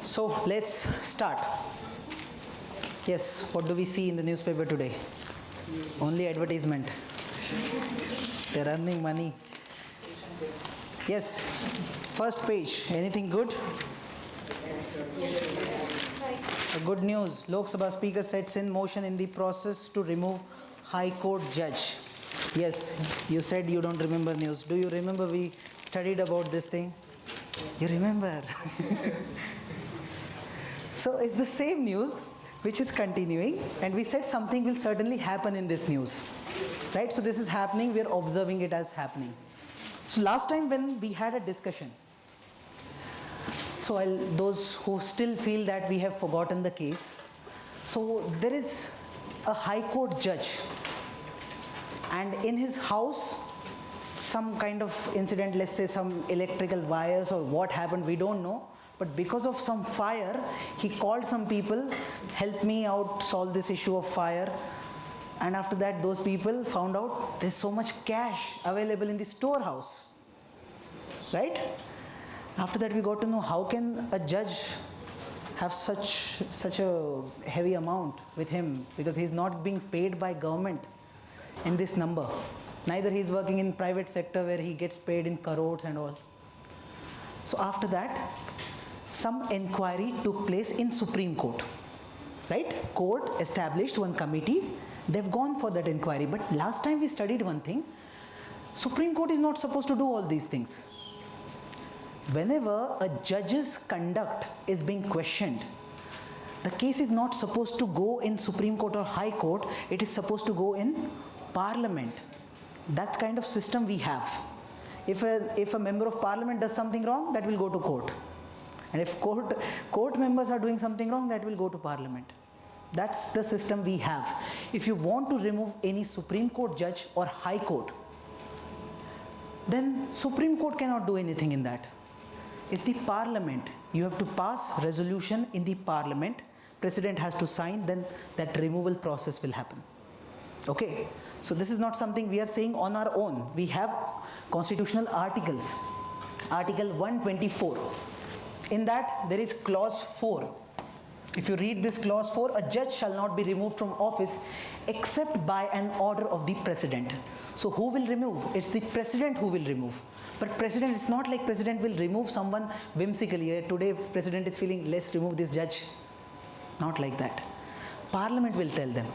So let's start. Yes, what do we see in the newspaper today? Only advertisement. They're earning money. Yes, first page. Anything good? Good news. Lok Sabha Speaker sets in motion in the process to remove High Court judge. Yes, you said you don't remember news. Do you remember we studied about this thing? You remember? So it's the same news which is continuing, and we said something will certainly happen in this news. Right? So this is happening, we are observing it as happening. So last time when we had a discussion, so those who still feel that we have forgotten the case, so there is a High Court judge, and in his house some kind of incident, let's say some electrical wires or what happened, we don't know, but because of some fire, he called some people, help me out, solve this issue of fire. And after that, those people found out there's so much cash available in the storehouse, right? After that, we got to know how can a judge have such a heavy amount with him, because he's not being paid by government in this number. Neither he's working in private sector where he gets paid in crores and all. So after that, some inquiry took place in Supreme Court, right? Court established one committee. They've gone for that inquiry. But last time we studied one thing. Supreme Court is not supposed to do all these things. Whenever a judge's conduct is being questioned, the case is not supposed to go in Supreme Court or High Court. It is supposed to go in Parliament. That kind of system we have. If a member of Parliament does something wrong, that will go to court. And if court members are doing something wrong, that will go to Parliament. That's the system we have. If you want to remove any Supreme Court judge or High Court, then Supreme Court cannot do anything in that. It's the Parliament. You have to pass resolution in the Parliament. President has to sign, then that removal process will happen. Okay. So this is not something we are saying on our own. We have constitutional articles. Article 124. In that there is clause 4. If you read this clause 4, a judge shall not be removed from office except by an order of the president. So who will remove? It's the president who will remove. But president, it's not like president will remove someone whimsically. Today president is feeling, let's remove this judge. Not like that. Parliament will tell them.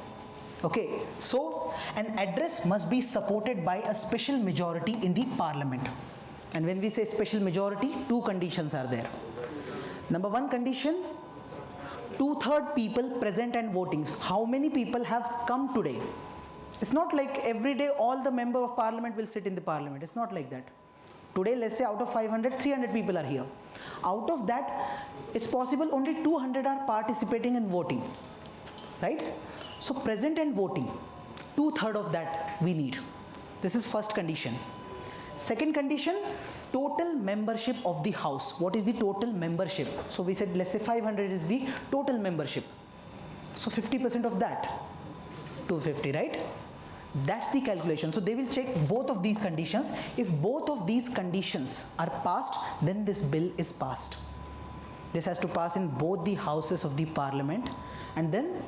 Okay, so an address must be supported by a special majority in the Parliament. And when we say special majority, two conditions are there. Number one condition, 2/3 people present and voting. How many people have come today? It's not like every day all the member of Parliament will sit in the Parliament. It's not like that. Today, let's say out of 500, 300 people are here. Out of that, it's possible only 200 are participating and voting, right? So present and voting, 2/3 of that we need. This is first condition. Second condition, total membership of the house. What is the total membership? So we said, let's say 500 is the total membership. So 50% of that, 250, right? That's the calculation. So they will check both of these conditions. If both of these conditions are passed, then this bill is passed. This has to pass in both the houses of the Parliament, and then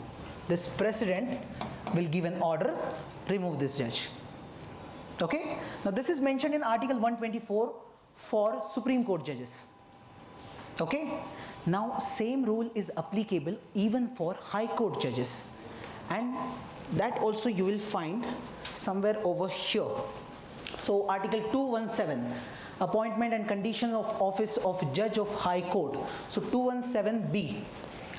this president will give an order, remove this judge. Okay? Now this is mentioned in Article 124 for Supreme Court judges. Okay? Now same rule is applicable even for High Court judges. And that also you will find somewhere over here. So Article 217, appointment and condition of office of judge of High Court. So 217B.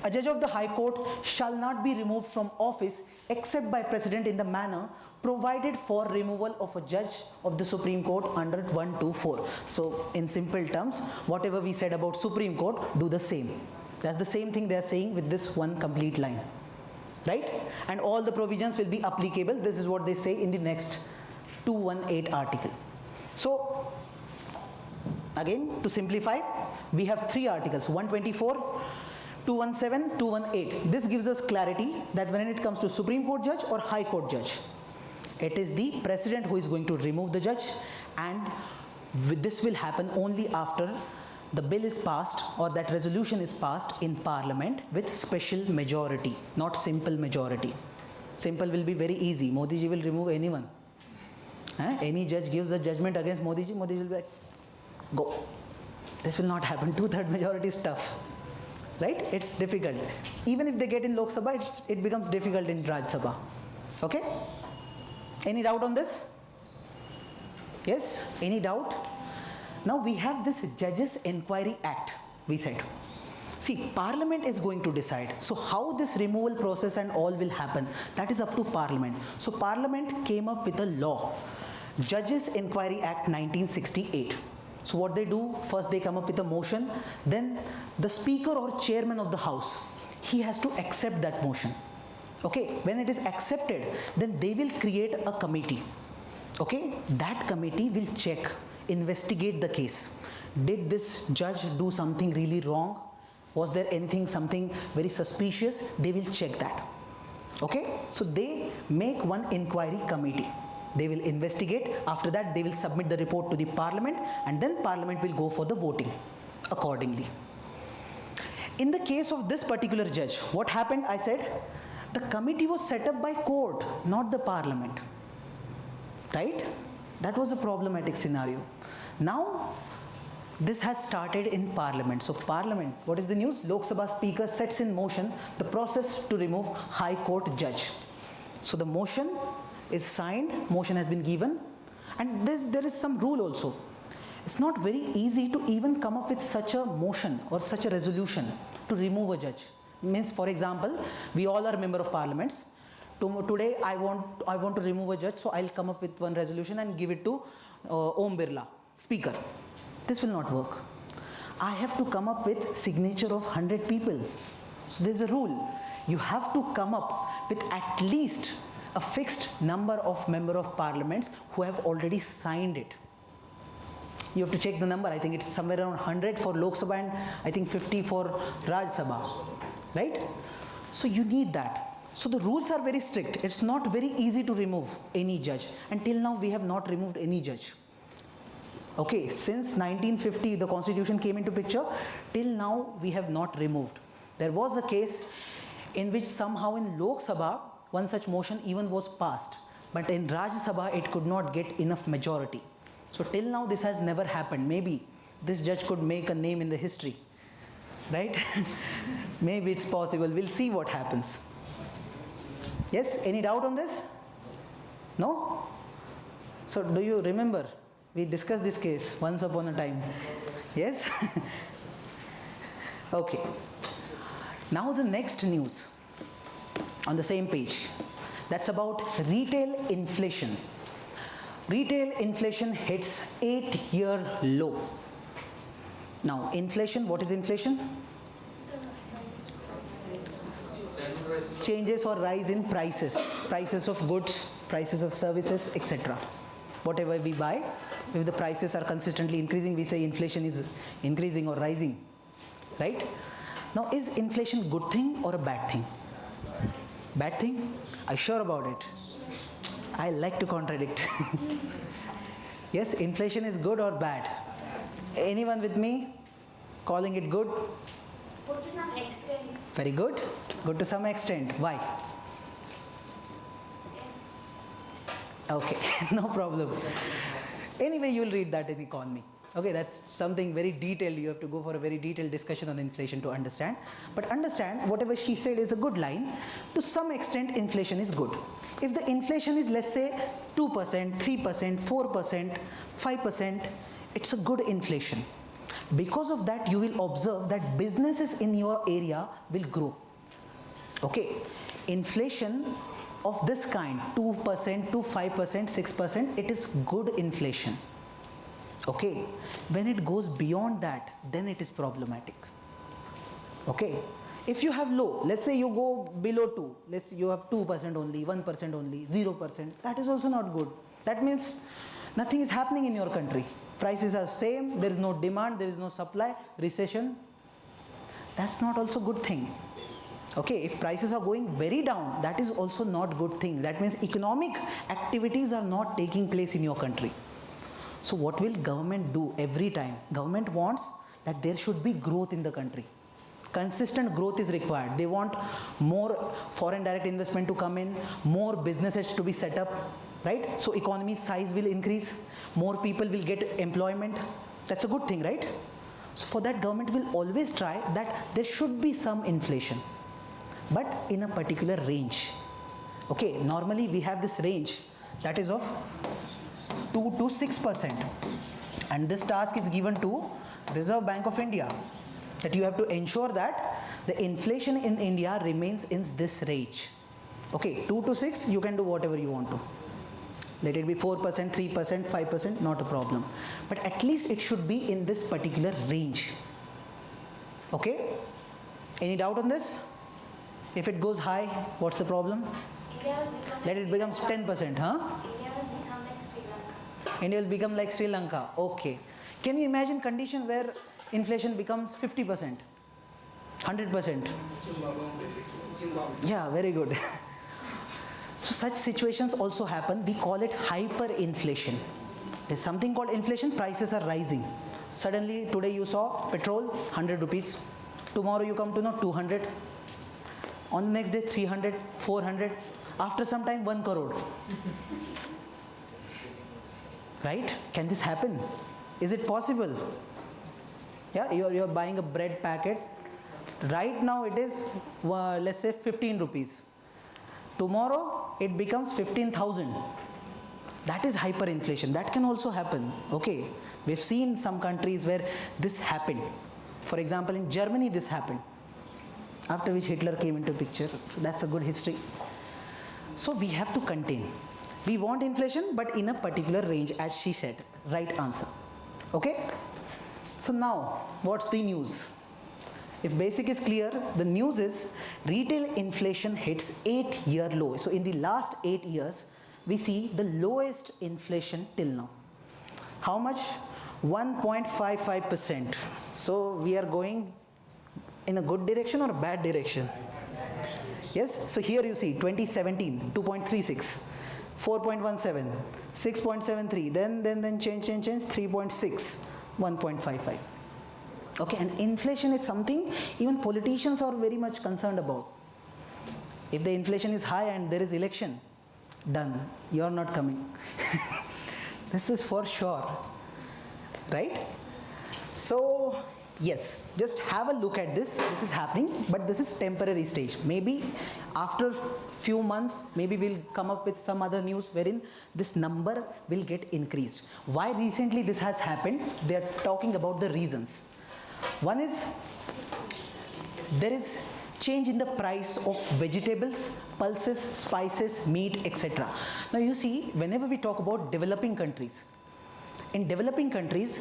A judge of the High Court shall not be removed from office except by President in the manner provided for removal of a judge of the Supreme Court under 124. So in simple terms, whatever we said about Supreme Court, do the same. That's the same thing they are saying with this one complete line. Right? And all the provisions will be applicable. This is what they say in the next 218 article. So again, to simplify, we have three articles, 124, 217, 218. This gives us clarity that when it comes to Supreme Court judge or High Court judge, it is the president who is going to remove the judge, and this will happen only after the bill is passed or that resolution is passed in parliament with special majority, not simple majority. Simple will be very easy. Modi ji will remove anyone. Any judge gives a judgment against Modi ji will be like, go. This will not happen. 2/3 majority is tough. Right? It's difficult. Even if they get in Lok Sabha, it becomes difficult in Raj Sabha. Okay? Any doubt on this? Yes? Any doubt? Now we have this Judges Enquiry Act, we said. See, Parliament is going to decide. So how this removal process and all will happen, that is up to Parliament. So Parliament came up with a law, Judges Enquiry Act 1968. So what they do, first they come up with a motion, then the Speaker or Chairman of the House, he has to accept that motion. Okay, when it is accepted, then they will create a committee. Okay, that committee will check, investigate the case. Did this judge do something really wrong? Was there anything, something very suspicious? They will check that. Okay, so they make one inquiry committee. They will investigate. After that, they will submit the report to the Parliament, and then Parliament will go for the voting accordingly. In the case of this particular judge, what happened? I said the committee was set up by court, not the Parliament. Right? That was a problematic scenario. Now, this has started in Parliament. So Parliament, what is the news? Lok Sabha Speaker sets in motion the process to remove High Court judge. So the motion is signed, motion has been given, and there is some rule also. It's not very easy to even come up with such a motion or such a resolution to remove a judge. Means, for example, we all are member of parliaments. Today I want to remove a judge, so I'll come up with one resolution and give it to Om Birla, Speaker. This will not work. I have to come up with signature of 100 people. So there's a rule. You have to come up with at least a fixed number of member of parliaments who have already signed it. You have to check the number. I think it's somewhere around 100 for Lok Sabha and I think 50 for Raj Sabha. Right? So you need that. So the rules are very strict. It's not very easy to remove any judge. Until now, we have not removed any judge. Okay, since 1950, the constitution came into picture. Till now, we have not removed. There was a case in which somehow in Lok Sabha, one such motion even was passed. But in Raj Sabha, it could not get enough majority. So till now, this has never happened. Maybe this judge could make a name in the history. Right? Maybe it's possible. We'll see what happens. Yes? Any doubt on this? No? So do you remember? We discussed this case once upon a time. Yes? Okay. Now the next news on the same page. That's about retail inflation. Retail inflation hits 8-year low. Now inflation, what is inflation? Changes or rise in prices. Prices of goods, prices of services, etc. Whatever we buy, if the prices are consistently increasing, we say inflation is increasing or rising. Right? Now, is inflation good thing or a bad thing? Bad thing? Are you sure about it? I like to contradict. Yes, inflation is good or bad? Anyone with me? Calling it good? Good to some extent. Very good. Good to some extent. Why? Okay, no problem. Anyway, you will read that in economy. Okay, that's something very detailed. You have to go for a very detailed discussion on inflation to understand. But understand, whatever she said is a good line. To some extent, inflation is good. If the inflation is, let's say, 2%, 3%, 4%, 5%, it's a good inflation. Because of that, you will observe that businesses in your area will grow. Okay, inflation of this kind, 2% to 5%, 6%, it is good inflation. Okay, when it goes beyond that, then it is problematic. Okay, if you have low, let's say you go below 2, let's say you have 2% only, 1% only, 0%, that is also not good. That means nothing is happening in your country. Prices are same, there is no demand, there is no supply, recession. That's not also good thing. Okay, if prices are going very down, that is also not good thing. That means economic activities are not taking place in your country. So what will government do every time? Government wants that there should be growth in the country. Consistent growth is required. They want more foreign direct investment to come in, more businesses to be set up, right? So economy size will increase, more people will get employment. That's a good thing, right? So for that, government will always try that there should be some inflation, but in a particular range. Okay, normally we have this range that is of 2 to 6%, and this task is given to Reserve Bank of India, that you have to ensure that the inflation in India remains in this range. Okay, 2 to 6, you can do whatever you want to. Let it be 4%, 3%, 5%, not a problem. But at least it should be in this particular range. Okay? Any doubt on this? If it goes high, what's the problem? Let it become 10%, huh? India will become like Sri Lanka. India will become like Sri Lanka. Okay. Can you imagine condition where inflation becomes 50%, 100%? Yeah, very good. So such situations also happen. We call it hyperinflation. There's something called inflation. Prices are rising. Suddenly today you saw petrol 100 rupees. Tomorrow you come to know 200. On the next day 300, 400. After some time 1 crore. Right? Can this happen? Is it possible? Yeah, you're buying a bread packet. Right now it is let's say 15 rupees. Tomorrow it becomes 15,000. That is hyperinflation. That can also happen. Okay, we've seen some countries where this happened. For example, in Germany this happened, after which Hitler came into picture. So that's a good history. So we have to contain. We want inflation, but in a particular range, as she said. Right answer. Okay. So now, what's the news? If basic is clear, the news is retail inflation hits 8-year low. So in the last 8 years, we see the lowest inflation till now. How much? 1.55%. So we are going in a good direction or a bad direction? Yes. So here you see 2017, 2.36, 4.17, 6.73, then change, 3.6, 1.55. Okay, and inflation is something even politicians are very much concerned about. If the inflation is high and there is election, done, you are not coming. This is for sure, right? So yes, just have a look at this. This is happening, but this is temporary stage. Maybe after few months, maybe we'll come up with some other news wherein this number will get increased. Why recently this has happened? They are talking about the reasons. One is there is change in the price of vegetables, pulses, spices, meat, etc. Now you see, whenever we talk about developing countries, in developing countries,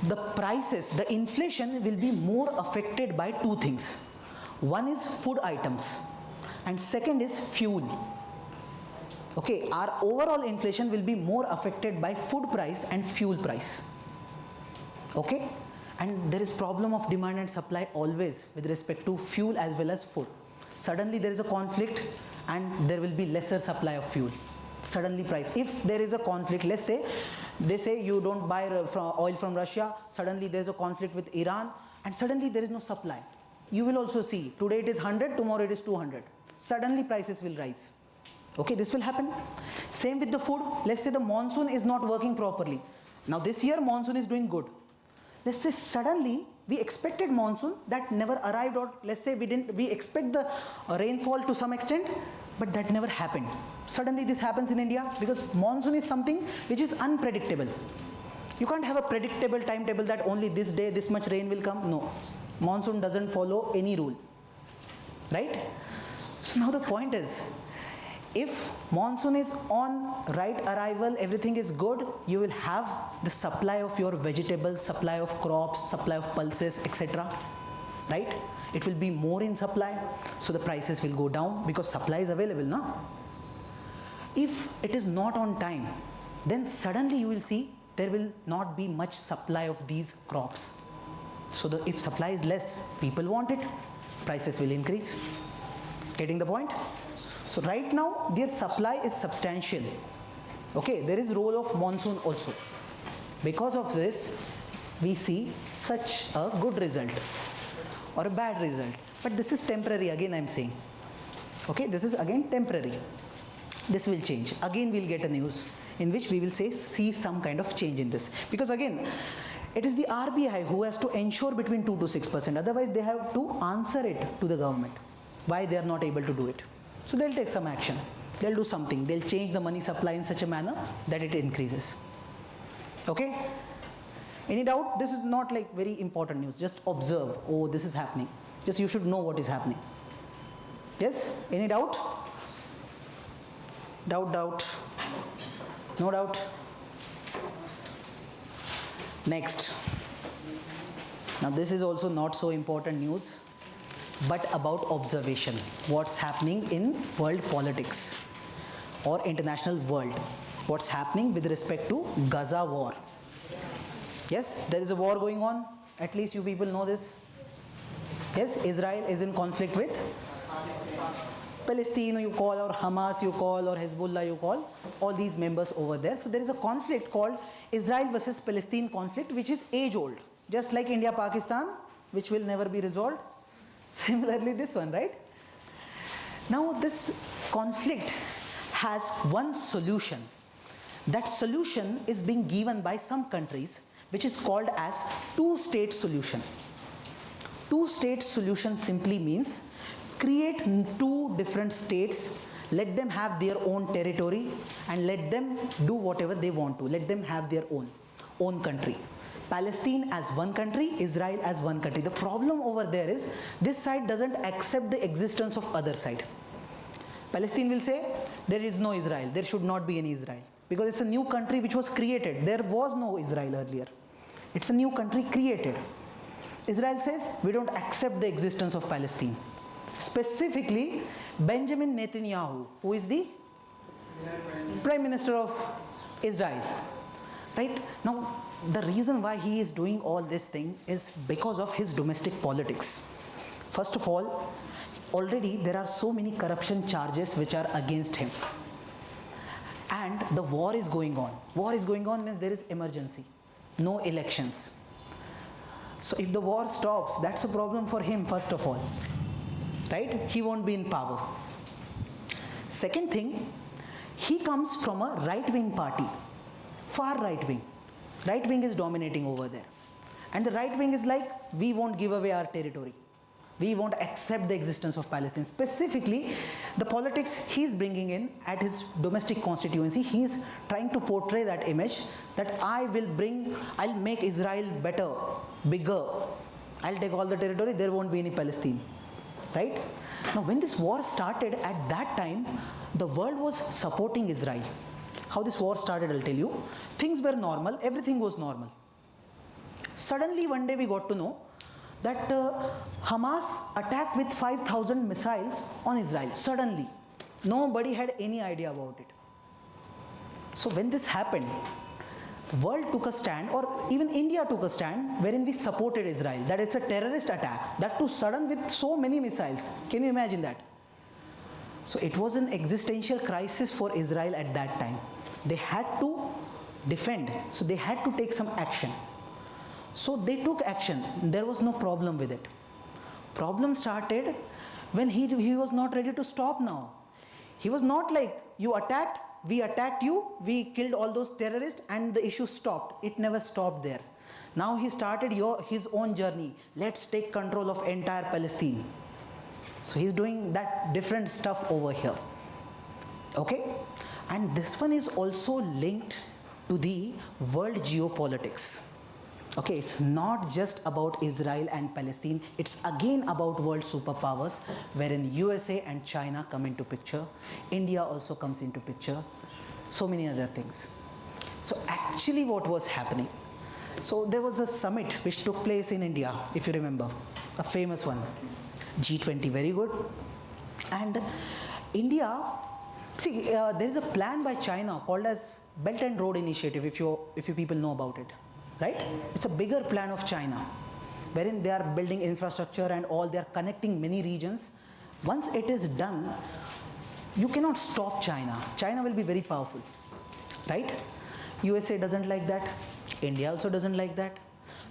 the prices, the inflation will be more affected by two things. One is food items and second is fuel. Okay, our overall inflation will be more affected by food price and fuel price. Okay, and there is problem of demand and supply always with respect to fuel as well as food. Suddenly there is a conflict and there will be lesser supply of fuel. Suddenly price. If there is a conflict, let's say they say you don't buy oil from Russia, suddenly there is a conflict with Iran and suddenly there is no supply. You will also see today it is 100, tomorrow it is 200. Suddenly prices will rise. Okay, this will happen. Same with the food. Let's say the monsoon is not working properly. Now this year monsoon is doing good. Let's say suddenly we expected monsoon that never arrived, or let's say we expect the rainfall to some extent, but that never happened. Suddenly this happens in India because monsoon is something which is unpredictable. You can't have a predictable timetable that only this day this much rain will come. No, monsoon doesn't follow any rule, right? So now the point is, if monsoon is on right arrival, everything is good, you will have the supply of your vegetables, supply of crops, supply of pulses, etc. Right? It will be more in supply, so the prices will go down because supply is available, no? If it is not on time, then suddenly you will see there will not be much supply of these crops. So if supply is less, people want it, prices will increase. Getting the point? So right now their supply is substantial. Okay, there is role of monsoon also. Because of this, we see such a good result or a bad result. But this is temporary, again I am saying. Okay, this is again temporary. This will change. Again we'll get a news in which we will see some kind of change in this. Because again, it is the RBI who has to ensure between 2 to 6%. Otherwise they have to answer it to the government. Why they are not able to do it. So they'll take some action. They'll do something. They'll change the money supply in such a manner that it increases. Okay? Any doubt? This is not like very important news. Just observe. Oh, this is happening. Just you should know what is happening. Yes? Any doubt? Doubt. No doubt. Next. Now this is also not so important news, but about observation. What's happening in world politics or international world. What's happening with respect to Gaza war. Yes, there is a war going on. At least you people know this. Yes, Israel is in conflict with Palestine, you call, or Hamas you call, or Hezbollah you call, all these members over there. So there is a conflict called Israel versus Palestine conflict, which is age old. Just like India-Pakistan, which will never be resolved. Similarly this one, right? Now this conflict has one solution. That solution is being given by some countries, which is called as two-state solution. Two-state solution simply means create two different states, let them have their own territory and let them do whatever they want to. Let them have their own country. Palestine as one country, Israel as one country. The problem over there is this side doesn't accept the existence of other side. Palestine will say there is no Israel, there should not be any Israel, because it's a new country which was created. There was no Israel earlier. It's a new country created. Israel says we don't accept the existence of Palestine. Specifically, Benjamin Netanyahu, who is the Prime Minister of Israel. Right? Now, the reason why he is doing all this thing is because of his domestic politics. First of all, already there are so many corruption charges which are against him. And the war is going on. War is going on means there is emergency. No elections. So if the war stops, that's a problem for him first of all. Right? He won't be in power. Second thing, he comes from a right-wing party. Far right-wing. Right-wing is dominating over there. And the right-wing is like, we won't give away our territory. We won't accept the existence of Palestine. Specifically, the politics he's bringing in at his domestic constituency, he's trying to portray that image that I'll make Israel better, bigger. I'll take all the territory, there won't be any Palestine. Right? Now, when this war started, at that time, the world was supporting Israel. How this war started, I'll tell you. Things were normal, everything was normal. Suddenly, one day we got to know that Hamas attacked with 5,000 missiles on Israel. Suddenly. Nobody had any idea about it. So when this happened, the world took a stand, or even India took a stand, wherein we supported Israel, that it's a terrorist attack, that too sudden with so many missiles. Can you imagine that? So it was an existential crisis for Israel at that time. They had to defend, so they had to take some action. So they took action. There was no problem with it. Problem started when he was not ready to stop now. He was not like, you attacked, we attacked you, we killed all those terrorists and the issue stopped. It never stopped there. Now he started his own journey. Let's take control of entire Palestine. So he's doing that different stuff over here. Okay? And this one is also linked to the world geopolitics. Okay, it's not just about Israel and Palestine, it's again about world superpowers, wherein USA and China come into picture, India also comes into picture, so many other things. So actually what was happening? So there was a summit which took place in India, if you remember, a famous one, G20, very good. And India, see, there is a plan by China called as Belt and Road Initiative, if you people know about it. Right? It's a bigger plan of China, wherein they are building infrastructure and all, they are connecting many regions. Once it is done, you cannot stop China. China will be very powerful. Right? USA doesn't like that. India also doesn't like that.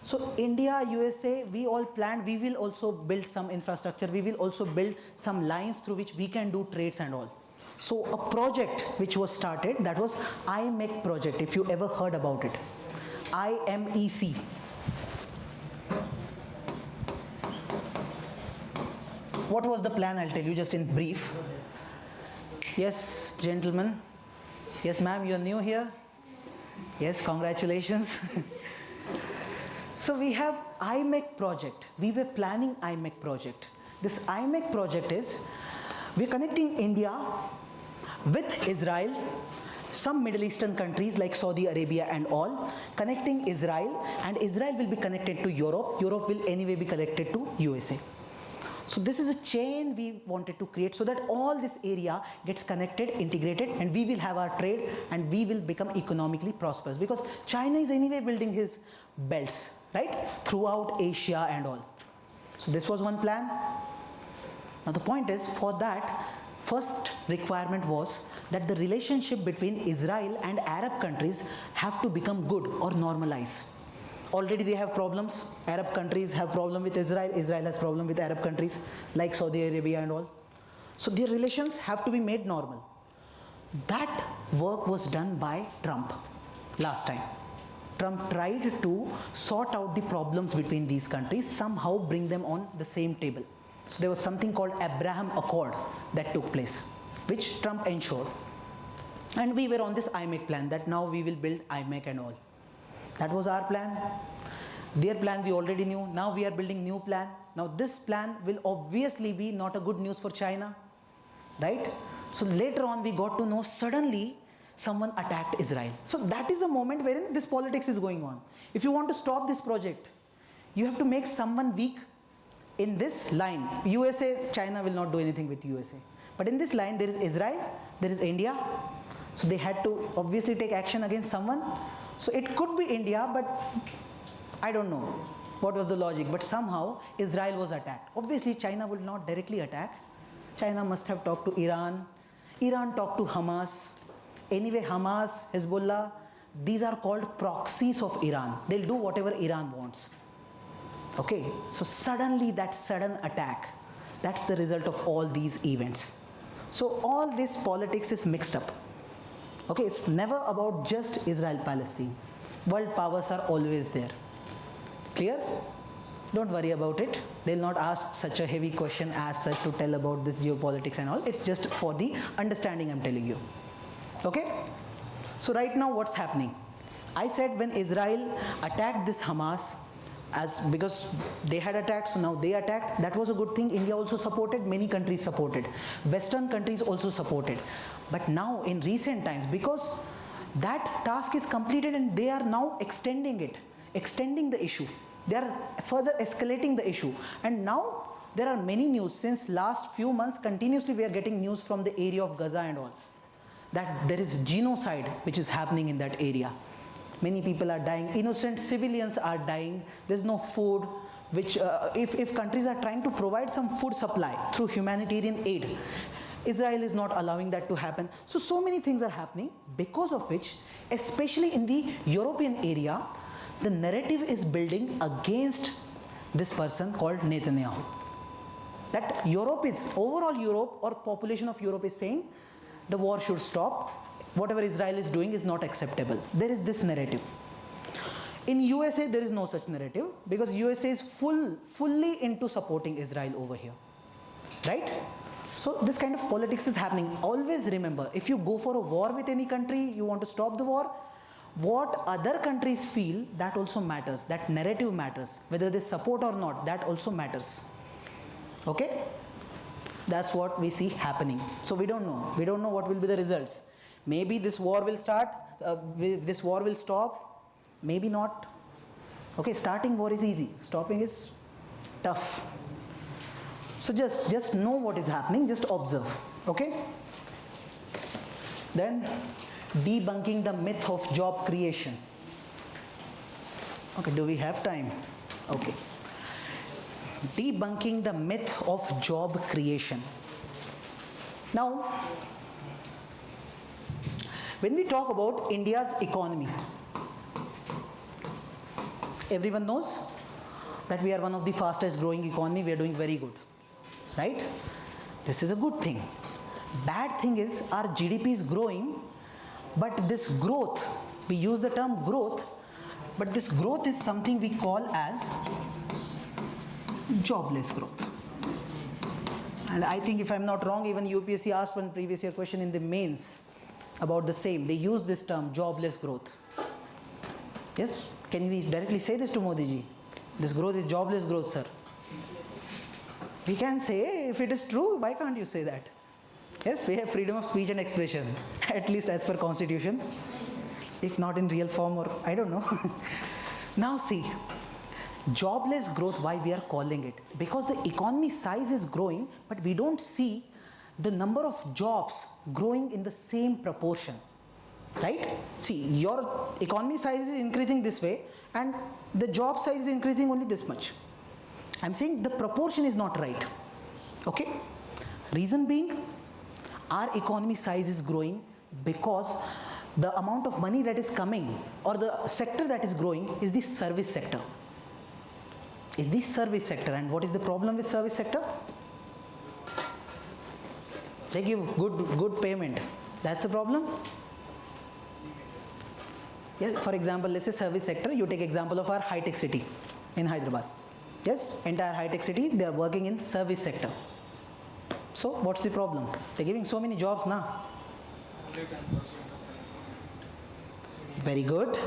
So India, USA, we all planned, we will also build some infrastructure, we will also build some lines through which we can do trades and all. So a project which was started, that was IMEC project, if you ever heard about it. IMEC. What was the plan? I'll tell you just in brief. Yes, gentlemen. Yes, ma'am, you're new here. Yes, congratulations. So we have IMEC project. We were planning IMEC project. This IMEC project is, we're connecting India with Israel, some Middle Eastern countries like Saudi Arabia and all, connecting Israel, and Israel will be connected to Europe. Europe will anyway be connected to USA. So this is a chain we wanted to create so that all this area gets connected, integrated, and we will have our trade and we will become economically prosperous, because China is anyway building his belts, right, throughout Asia and all. So this was one plan. Now the point is, for that, first requirement was that the relationship between Israel and Arab countries have to become good or normalize. Already they have problems. Arab countries have problem with Israel. Israel has problem with Arab countries like Saudi Arabia and all. So their relations have to be made normal. That work was done by Trump last time. Trump tried to sort out the problems between these countries, somehow bring them on the same table. So there was something called Abraham Accord that took place, which Trump ensured. And we were on this IMEC plan, that now we will build IMEC and all. That was our plan. Their plan we already knew. Now we are building new plan. Now this plan will obviously be not a good news for China, right? So later on we got to know suddenly someone attacked Israel. So that is a moment wherein this politics is going on. If you want to stop this project, you have to make someone weak in this line. USA, China will not do anything with USA. But in this line there is Israel, there is India. So they had to obviously take action against someone. So it could be India, but I don't know what was the logic. But somehow Israel was attacked. Obviously China would not directly attack. China must have talked to Iran. Iran talked to Hamas. Anyway, Hamas, Hezbollah, these are called proxies of Iran. They'll do whatever Iran wants. Okay, so suddenly that sudden attack, that's the result of all these events. So all this politics is mixed up. Okay, it's never about just Israel-Palestine. World powers are always there. Clear? Don't worry about it. They'll not ask such a heavy question as such to tell about this geopolitics and all. It's just for the understanding I'm telling you. Okay? So right now what's happening? I said when Israel attacked this Hamas, because they had attacked, so now they attacked. That was a good thing. India also supported, many countries supported. Western countries also supported. But now in recent times, because that task is completed and they are now extending it, extending the issue. They are further escalating the issue. And now there are many news. Since last few months, continuously we are getting news from the area of Gaza and all, that there is genocide which is happening in that area. Many people are dying, innocent civilians are dying, there's no food, which if countries are trying to provide some food supply through humanitarian aid, Israel is not allowing that to happen. So many things are happening, because of which, especially in the European area, the narrative is building against this person called Netanyahu. That Europe is, overall Europe or population of Europe is saying the war should stop. Whatever Israel is doing is not acceptable. There is this narrative. In USA, there is no such narrative, because USA is fully into supporting Israel over here. Right? So this kind of politics is happening. Always remember, if you go for a war with any country, you want to stop the war, what other countries feel, that also matters. That narrative matters. Whether they support or not, that also matters. Okay? That's what we see happening. So we don't know. We don't know what will be the results. Maybe this war will start, this war will stop, maybe not. Okay, starting war is easy, stopping is tough. So just know what is happening, just observe, okay? Then, debunking the myth of job creation. Okay, do we have time? Okay. Debunking the myth of job creation. Now, when we talk about India's economy, Everyone knows that we are one of the fastest growing economy. We are doing very good, right? This is a good thing. Bad thing is our GDP is growing, but this growth, we use the term growth, but this growth is something we call as jobless growth. And I think if I'm not wrong, even UPSC asked one previous year question in the mains about the same. They use this term, jobless growth. Yes? Can we directly say this to Modi ji? This growth is jobless growth, sir. We can say, if it is true, why can't you say that? Yes, we have freedom of speech and expression, at least as per constitution. If not in real form, or I don't know. Now see, jobless growth, why we are calling it? Because the economy size is growing, but we don't see the number of jobs growing in the same proportion, right? See, your economy size is increasing this way and the job size is increasing only this much. I'm saying the proportion is not right, okay? Reason being, our economy size is growing because the amount of money that is coming, or the sector that is growing, is the service sector. Is the service sector. And what is the problem with service sector? They give good payment. That's the problem. Yeah, for example, let's say service sector, you take example of our high-tech city in Hyderabad. Yes, entire high-tech city, they are working in service sector. So what's the problem? They're giving so many jobs now. Very good.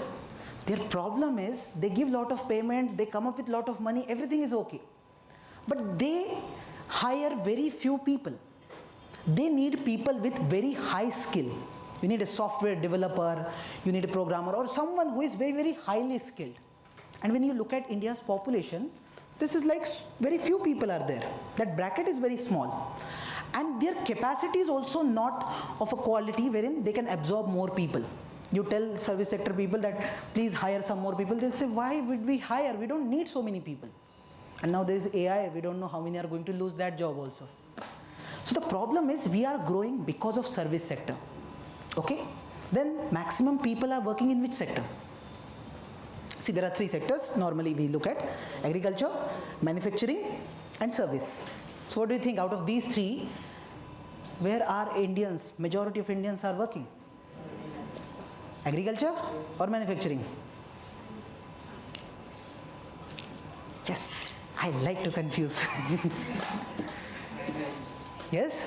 Their problem is they give lot of payment, they come up with lot of money, everything is okay. But they hire very few people. They need people with very high skill. You need a software developer, you need a programmer, or someone who is very, very highly skilled. And when you look at India's population, this is like very few people are there. That bracket is very small. And their capacity is also not of a quality wherein they can absorb more people. You tell service sector people that please hire some more people, they'll say, why would we hire? We don't need so many people. And now there is AI, we don't know how many are going to lose that job also. So the problem is we are growing because of service sector. Okay? Then maximum people are working in which sector? See, there are three sectors normally we look at: agriculture, manufacturing and service. So what do you think, out of these three, where are Indians, majority of Indians are working? Agriculture or manufacturing? Yes, I like to confuse. Yes?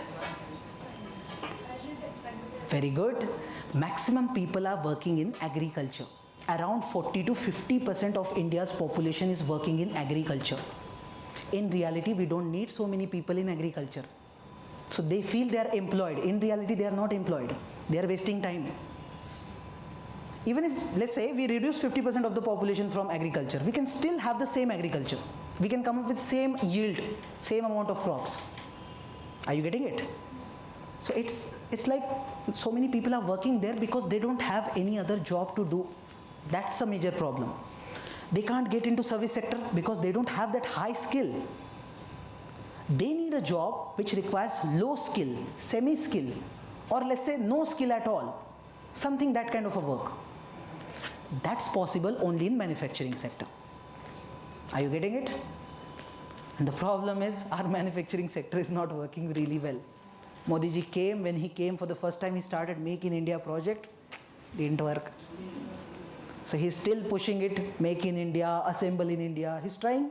Very good. Maximum people are working in agriculture. Around 40 to 50% of India's population is working in agriculture. In reality, we don't need so many people in agriculture. So they feel they are employed. In reality, they are not employed. They are wasting time. Even if, let's say, we reduce 50% of the population from agriculture, we can still have the same agriculture. We can come up with same yield, same amount of crops. Are you getting it? So it's like so many people are working there because they don't have any other job to do. That's a major problem. They can't get into service sector because they don't have that high skill. They need a job which requires low skill, semi-skill, or let's say no skill at all. Something that kind of a work. That's possible only in manufacturing sector. Are you getting it? And the problem is our manufacturing sector is not working really well. Modi ji came, when he came for the first time, he started Make in India project. Didn't work. So he's still pushing it, Make in India, Assemble in India. He's trying.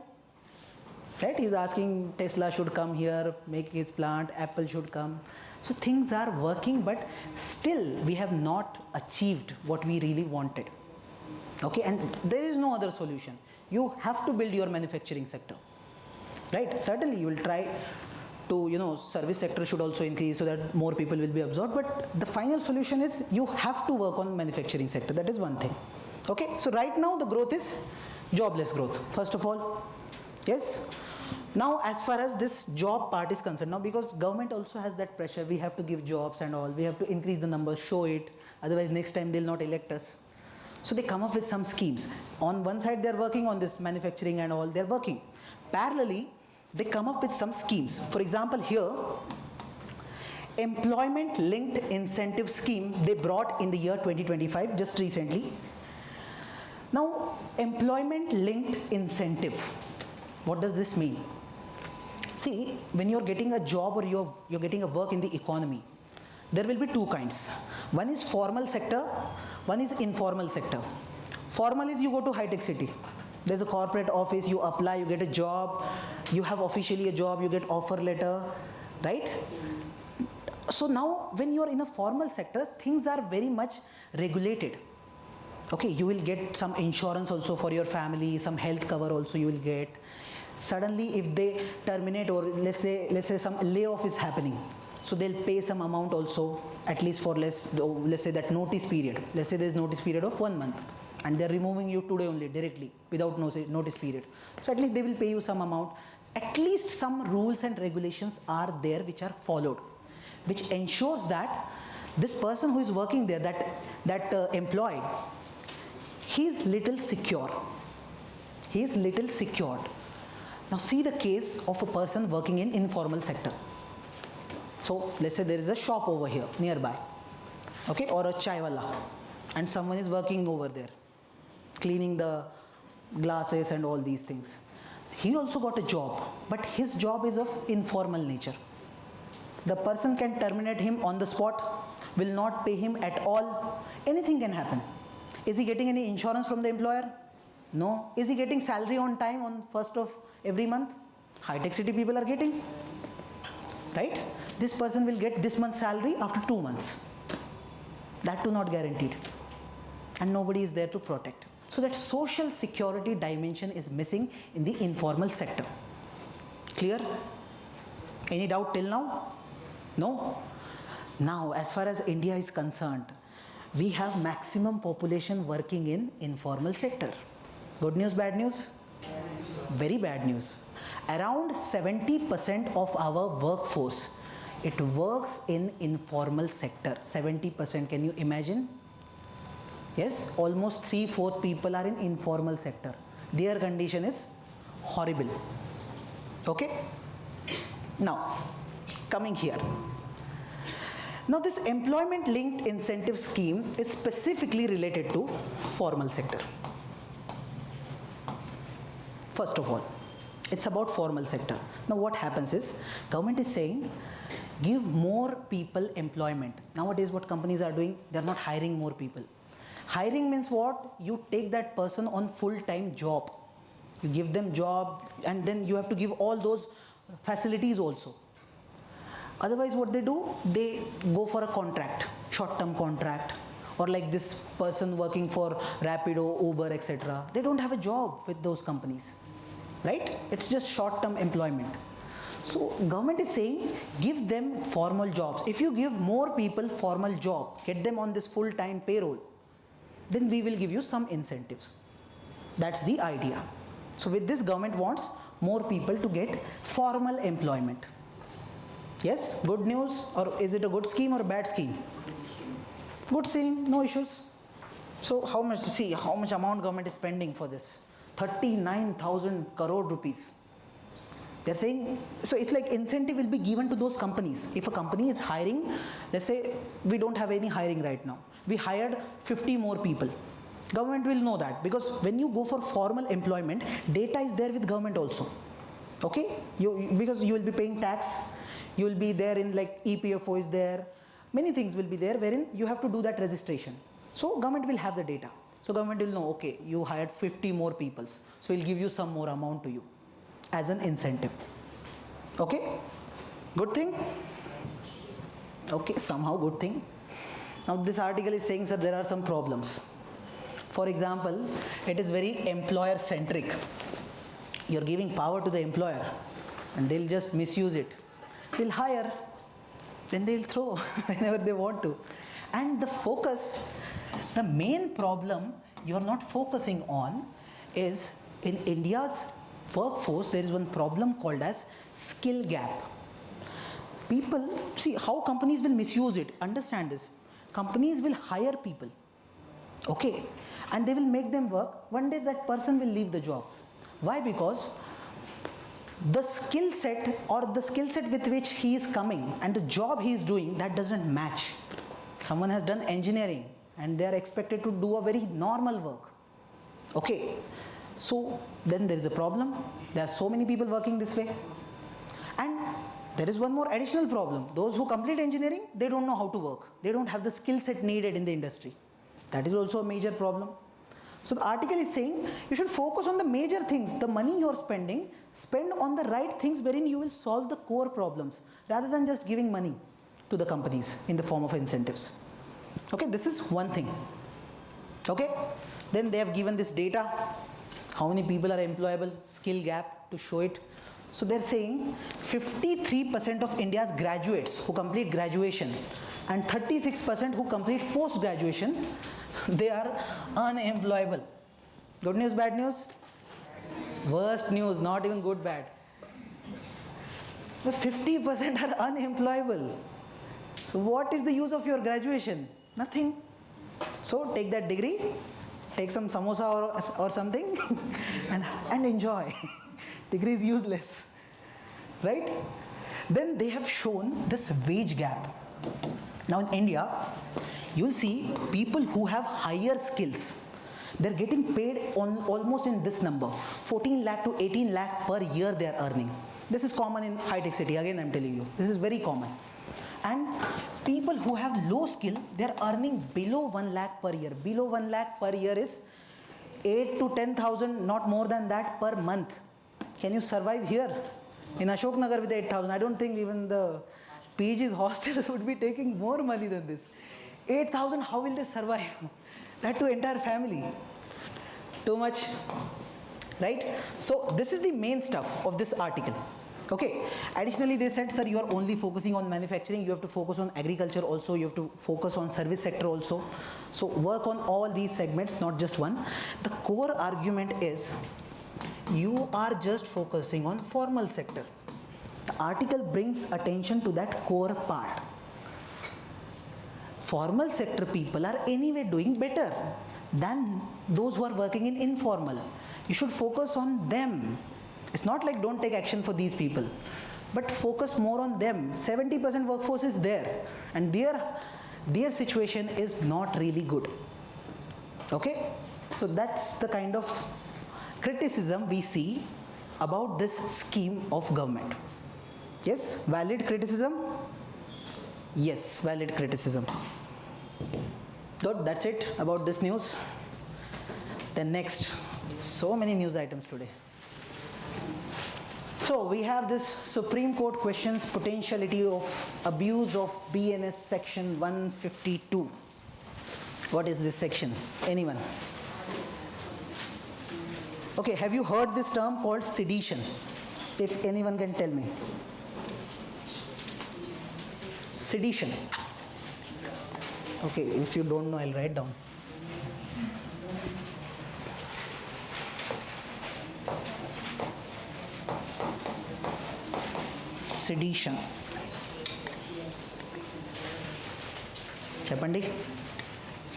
Right? He's asking Tesla should come here, make his plant, Apple should come. So things are working, but still we have not achieved what we really wanted. Okay, and there is no other solution. You have to build your manufacturing sector. Right? Certainly you will try to, service sector should also increase so that more people will be absorbed, but the final solution is you have to work on manufacturing sector. That is one thing. Okay, so right now the growth is jobless growth, first of all. Yes. Now as far as this job part is concerned, now because government also has that pressure, we have to give jobs and all, we have to increase the numbers, show it, otherwise next time they'll not elect us. So they come up with some schemes. On one side they're working on this manufacturing and all, they're working. Parallelly, they come up with some schemes. For example, here, employment linked incentive scheme they brought in the year 2025, just recently. Now, employment linked incentive. What does this mean? See, when you're getting a job or you're getting a work in the economy, there will be two kinds. One is formal sector, one is informal sector. Formal is you go to high-tech city. There's a corporate office, you apply, you get a job, you have officially a job, you get offer letter, right? So now when you're in a formal sector, things are very much regulated. Okay, you will get some insurance also for your family, some health cover also you will get. Suddenly if they terminate, or let's say some layoff is happening, so they'll pay some amount also, at least for let's say that notice period. Let's say there's notice period of 1 month and they're removing you today only directly without notice period. So at least they will pay you some amount. At least some rules and regulations are there which are followed, which ensures that this person who is working there, that employee, he is little secure. He is little secured. Now see the case of a person working in informal sector. So let's say there is a shop over here nearby, okay, or a chai wala, and someone is working over there, cleaning the glasses and all these things. He also got a job, but his job is of informal nature. The person can terminate him on the spot, will not pay him at all. Anything can happen. Is he getting any insurance from the employer? No. Is he getting salary on time on 1st of every month? High-tech city people are getting, right? This person will get this month's salary after 2 months. That too not guaranteed. And nobody is there to protect. So that social security dimension is missing in the informal sector. Clear? Any doubt till now? No? Now, as far as India is concerned, we have maximum population working in informal sector. Good news, bad news? Very bad news. Around 70% of our workforce, it works in informal sector. 70%, can you imagine? Yes, almost 3/4 people are in informal sector. Their condition is horrible. Okay? Now, coming here. Now this employment linked incentive scheme is specifically related to formal sector. First of all, it's about formal sector. Now what happens is, government is saying, give more people employment. Nowadays what companies are doing, they're not hiring more people. Hiring means what? You take that person on full-time job. You give them job, and then you have to give all those facilities also. Otherwise what they do, they go for a contract, short-term contract, or like this person working for Rapido, Uber, etc. They don't have a job with those companies, right? It's just short-term employment. So government is saying, give them formal jobs. If you give more people formal job, get them on this full-time payroll, then we will give you some incentives. That's the idea. So with this, government wants more people to get formal employment. Yes, good news, or is it a good scheme or a bad scheme? Good scheme, no issues. So how much, see how much amount government is spending for this? 39,000 crore rupees. They're saying, so it's like incentive will be given to those companies. If a company is hiring, let's say we don't have any hiring right now. We hired 50 more people. Government will know that, because when you go for formal employment, data is there with government also. Okay? Because you will be paying tax, you will be there in like EPFO is there, many things will be there wherein you have to do that registration. So government will have the data. So government will know, okay, you hired 50 more people, so we'll give you some more amount to you as an incentive. Okay? Good thing? Okay, somehow good thing. Now this article is saying that there are some problems. For example, it is very employer centric. You're giving power to the employer and they'll just misuse it. They'll hire, then they'll throw whenever they want to. And the focus, the main problem you're not focusing on is, in India's workforce, there is one problem called as skill gap. People, see how companies will misuse it. Understand this. Companies will hire people, okay, and they will make them work. One day that person will leave the job. Why? Because the skill set, or the skill set with which he is coming and the job he is doing, that doesn't match. Someone has done engineering and they are expected to do a very normal work. Okay, so then there is a problem. There are so many people working this way. And there is one more additional problem. Those who complete engineering, they don't know how to work. They don't have the skill set needed in the industry. That is also a major problem. So the article is saying you should focus on the major things. The money you are spending, spend on the right things wherein you will solve the core problems rather than just giving money to the companies in the form of incentives. Okay, this is one thing. Okay, then they have given this data, how many people are employable, skill gap, to show it. So they're saying 53% of India's graduates who complete graduation and 36% who complete post-graduation, they are unemployable. Good news, bad news? Worst news, not even good, bad. But 50% are unemployable. So what is the use of your graduation? Nothing. So take that degree, take some samosa or something and enjoy. Degree is useless, right? Then they have shown this wage gap. Now in India, you'll see people who have higher skills, they're getting paid on almost in this number, 14 lakh to 18 lakh per year they are earning. This is common in high-tech city, again I'm telling you, this is very common. And people who have low skill, they're earning below 1 lakh per year. Below 1 lakh per year is 8 to 10,000, not more than that per month. Can you survive here in Ashok Nagar with 8,000? I don't think even the PG's hostels would be taking more money than this. 8,000, how will they survive? That to entire family. Too much, right? So this is the main stuff of this article. Okay. Additionally, they said, sir, you are only focusing on manufacturing. You have to focus on agriculture also. You have to focus on service sector also. So work on all these segments, not just one. The core argument is you are just focusing on formal sector. The article brings attention to that core part. Formal sector people are anyway doing better than those who are working in informal. You should focus on them. It's not like don't take action for these people, but focus more on them. 70% workforce is there and their situation is not really good. Okay, so that's the kind of criticism we see about this scheme of government. Yes, valid criticism? Yes, valid criticism. Good, that's it about this news. Then next, so many news items today. So we have this Supreme Court questions potentiality of abuse of BNS section 152. What is this section? Anyone? Okay, have you heard this term called sedition? If anyone can tell me. Sedition. Okay, if you don't know, I'll write down. Sedition. Chapandi?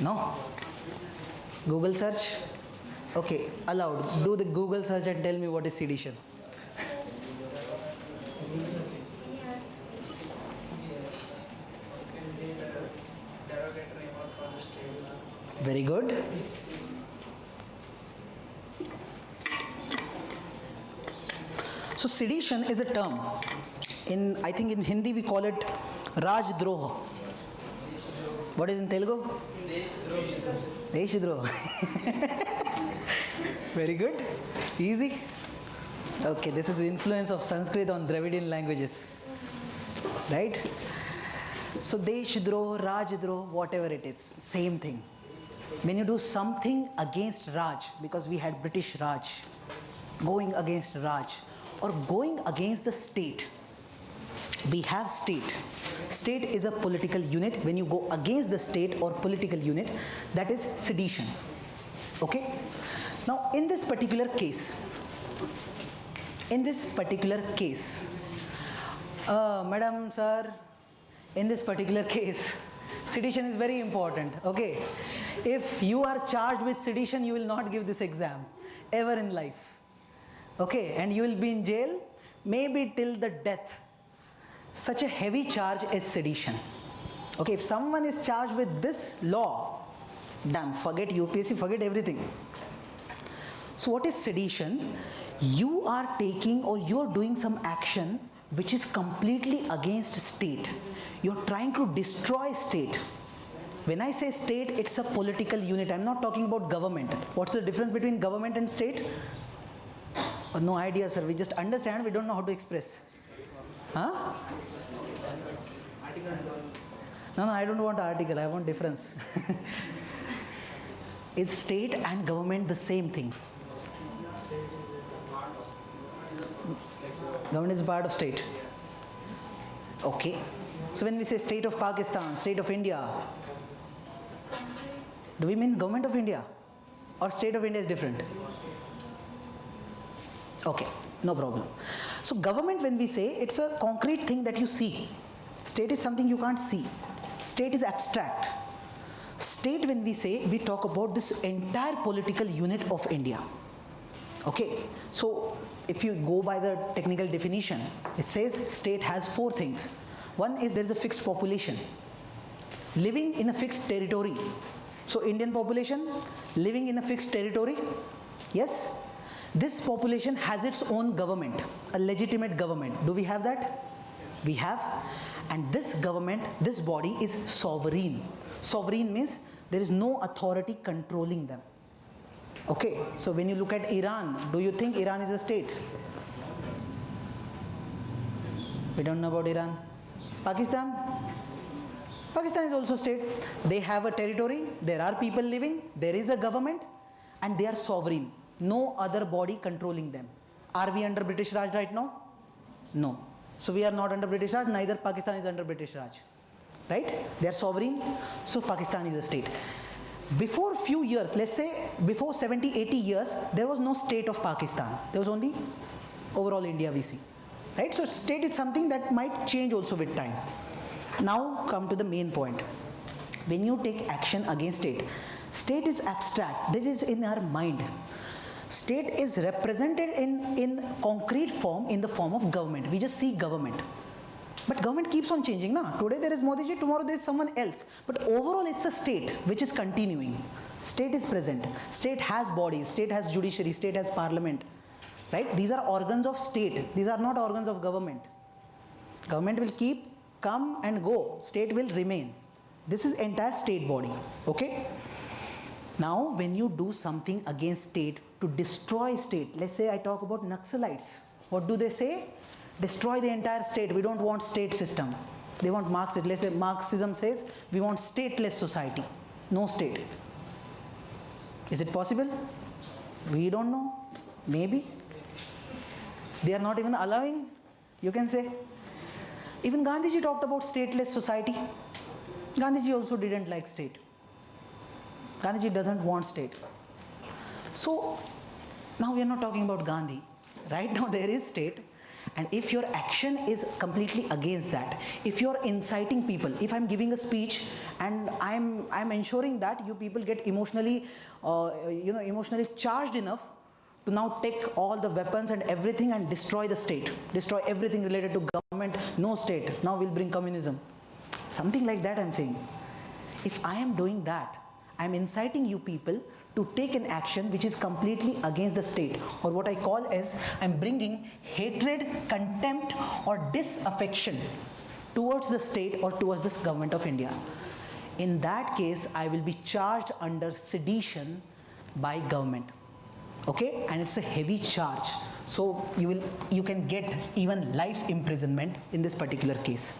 No? Google search? Okay, allowed. Do the Google search and tell me what is sedition. Very good. So sedition is a term. I think in Hindi we call it Rajdroha. What is in Telugu? Deshdroha. Very good. Easy. Okay, this is the influence of Sanskrit on Dravidian languages. Right? So Deshdroha, Rajdroha, whatever it is, same thing. When you do something against Raj, because we had British Raj, going against Raj, or going against the state. We have state. State is a political unit. When you go against the state or political unit, that is sedition. Okay? Now, in this particular case, Madam, sir, in this particular case, sedition is very important. Okay? If you are charged with sedition, you will not give this exam ever in life. Okay? And you will be in jail, maybe till the death. Such a heavy charge is sedition. Okay, if someone is charged with this law, done. Forget UPSC, forget everything. So what is sedition? You are taking or you are doing some action which is completely against state. You're trying to destroy state. When I say state, it's a political unit. I'm not talking about government. What's the difference between government and state? Oh, no idea, sir. We just understand, we don't know how to express. Huh? No, I don't want article, I want difference. Is state and government the same thing? Government is part of state. Okay. So when we say state of Pakistan, state of India, do we mean government of India? Or state of India is different? Okay, no problem. So government, when we say, it's a concrete thing that you see. State is something you can't see. State is abstract. State, when we say, we talk about this entire political unit of India. Okay, so if you go by the technical definition, it says state has four things. One is there is a fixed population living in a fixed territory. So Indian population living in a fixed territory, yes? This population has its own government, a legitimate government. Do we have that? We have. And this government, this body is sovereign. Sovereign means there is no authority controlling them. Okay, so when you look at Iran, do you think Iran is a state? We don't know about Iran. Pakistan? Pakistan is also state. They have a territory, there are people living, there is a government, and they are sovereign. No other body controlling them. Are we under British Raj right now? No. So we are not under British Raj, neither Pakistan is under British Raj. Right? They are sovereign, so Pakistan is a state. Before few years, let's say before 70, 80 years, there was no state of Pakistan. There was only overall India we see. Right? So state is something that might change also with time. Now come to the main point. When you take action against state, state is abstract, that is in our mind. State is represented in concrete form, in the form of government. We just see government. But government keeps on changing. Na? Today there is Modi ji, tomorrow there is someone else. But overall it's a state which is continuing. State is present. State has bodies, state has judiciary, state has parliament. Right? These are organs of state. These are not organs of government. Government will keep, come and go. State will remain. This is entire state body. Okay? Now when you do something against state to destroy state, let's say I talk about Naxalites. What do they say? Destroy the entire state. We don't want state system. They want Marxism. Let's say Marxism says we want stateless society. No state. Is it possible? We don't know. Maybe. They are not even allowing, you can say. Even Gandhiji talked about stateless society. Gandhiji also didn't like state. Gandhiji doesn't want state. So now we are not talking about Gandhi. Right now there is state, and if your action is completely against that, if you are inciting people, if I'm giving a speech and I'm ensuring that you people get emotionally emotionally charged enough to now take all the weapons and everything and destroy the state, destroy everything related to government, no state, now we'll bring communism. Something like that I'm saying. If I am doing that, I'm inciting you people to take an action which is completely against the state, or what I call as I'm bringing hatred, contempt or disaffection towards the state or towards this government of India. In that case, I will be charged under sedition by government. Okay, and it's a heavy charge. So you can get even life imprisonment in this particular case.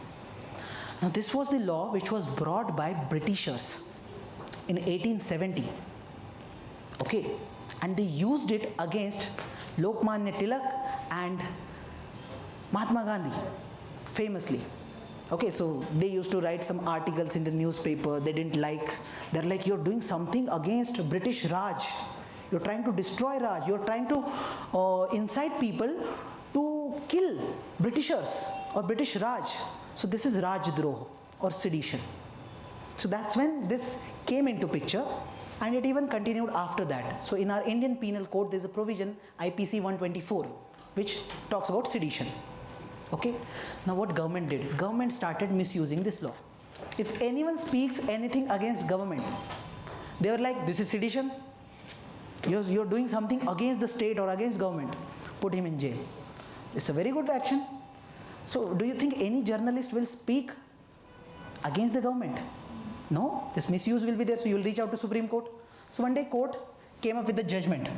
Now this was the law which was brought by Britishers in 1870. Okay, and they used it against Lokmanya Tilak and Mahatma Gandhi, famously. Okay, so they used to write some articles in the newspaper. They didn't like, they're like, you're doing something against British Raj. You're trying to destroy Raj. You're trying to incite people to kill Britishers or British Raj. So this is Rajdroh or sedition. So that's when this came into picture, and it even continued after that. So in our Indian Penal Code, there's a provision, IPC 124, which talks about sedition. Okay. Now what government did? Government started misusing this law. If anyone speaks anything against government, they were like, this is sedition. You're doing something against the state or against government, put him in jail. It's a very good action. So do you think any journalist will speak against the government? No, this misuse will be there, so you will reach out to Supreme Court. So one day court came up with the judgment.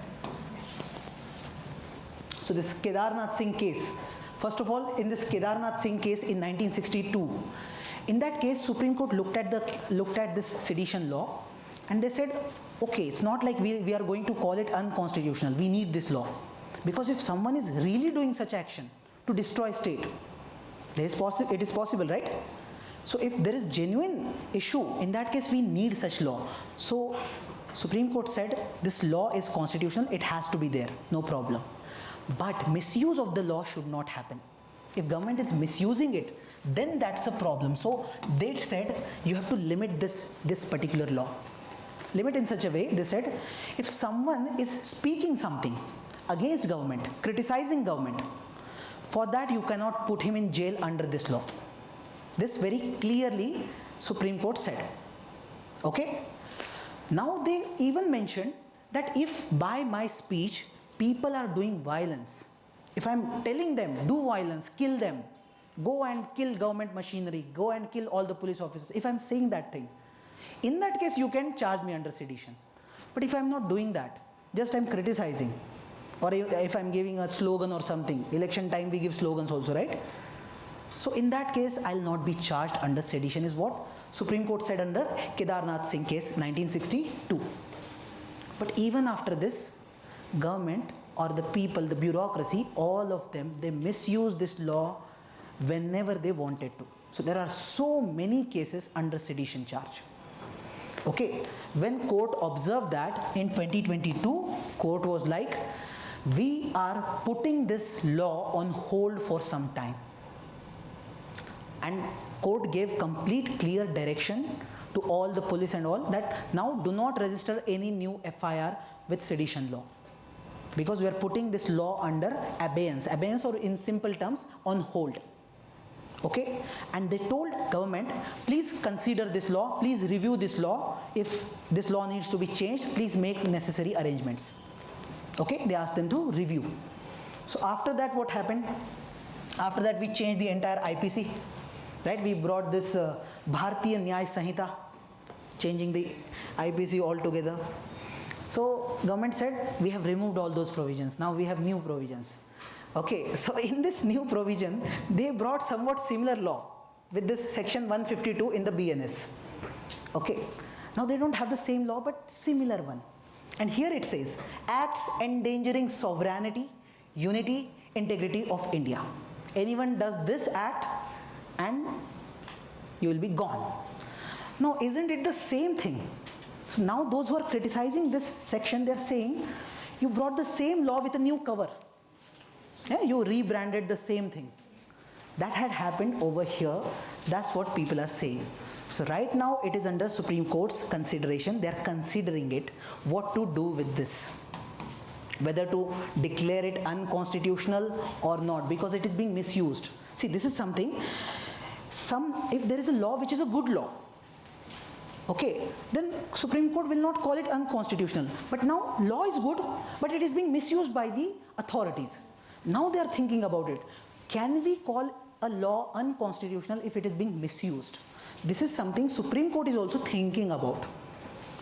So this Kedarnath Singh case, first of all, in this Kedarnath Singh case in 1962, in that case Supreme Court looked at this sedition law, and they said, okay, it's not like we are going to call it unconstitutional, we need this law. Because if someone is really doing such action to destroy state, it is possible, right? So if there is genuine issue, in that case we need such law. So Supreme Court said this law is constitutional, it has to be there, no problem. But misuse of the law should not happen. If government is misusing it, then that's a problem. So they said you have to limit this particular law. Limit in such a way, they said, if someone is speaking something against government, criticizing government, for that you cannot put him in jail under this law. This very clearly Supreme Court said. Okay? Now they even mentioned that if by my speech people are doing violence, if I'm telling them do violence, kill them, go and kill government machinery, go and kill all the police officers, if I'm saying that thing, in that case you can charge me under sedition. But if I'm not doing that, just I'm criticizing, or if I'm giving a slogan or something, election time we give slogans also, right? So in that case I'll not be charged under sedition, is what Supreme Court said under Kedarnath Singh case 1962. But even after this, government or the people, the bureaucracy, all of them, they misuse this law whenever they wanted to. So there are so many cases under sedition charge. Okay, when court observed that in 2022, court was like, we are putting this law on hold for some time. And court gave complete clear direction to all the police and all that now do not register any new FIR with sedition law, because we are putting this law under abeyance or in simple terms on hold. Okay, and they told government, please consider this law, please review this law, if this law needs to be changed, please make necessary arrangements. Okay, they asked them to review. So after that what happened? After that we changed the entire IPC, right? We brought this Bharatiya Nyaya Sanhita, changing the IPC altogether. So government said we have removed all those provisions, now we have new provisions. Okay, so in this new provision they brought somewhat similar law with this section 152 in the BNS. Okay, now they don't have the same law but similar one, and here it says acts endangering sovereignty, unity, integrity of India. Anyone does this act and you will be gone. Now isn't it the same thing? So now those who are criticizing this section, they are saying you brought the same law with a new cover. Yeah, you rebranded the same thing. That had happened over here. That's what people are saying. So right now it is under Supreme Court's consideration. They are considering it, what to do with this, whether to declare it unconstitutional or not, because it is being misused. See, this is something, if there is a law which is a good law, okay, then Supreme Court will not call it unconstitutional. But now law is good, but it is being misused by the authorities. Now they are thinking about it. Can we call a law unconstitutional if it is being misused? This is something Supreme Court is also thinking about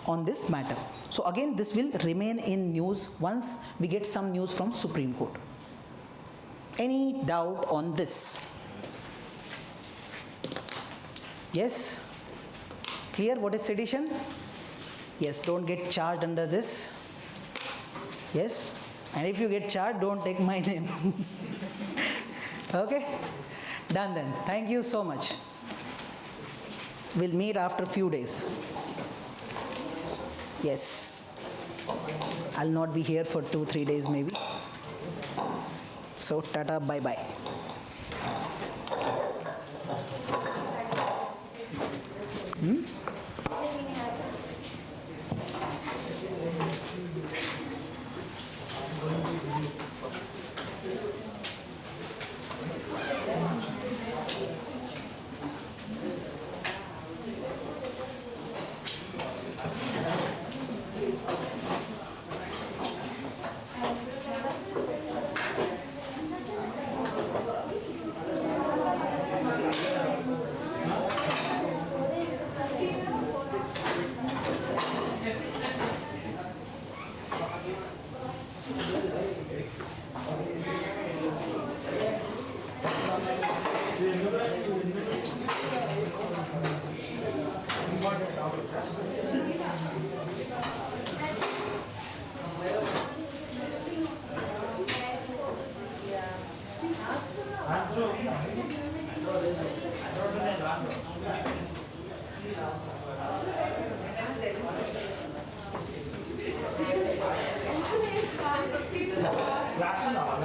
on this matter. So again, this will remain in news once we get some news from Supreme Court. Any doubt on this? Yes? Clear what is sedition? Yes, don't get charged under this. Yes? And if you get charged, don't take my name. Okay? Done then. Thank you so much. We'll meet after a few days. Yes. I'll not be here for 2-3 days maybe. So, tata, bye-bye. Last one.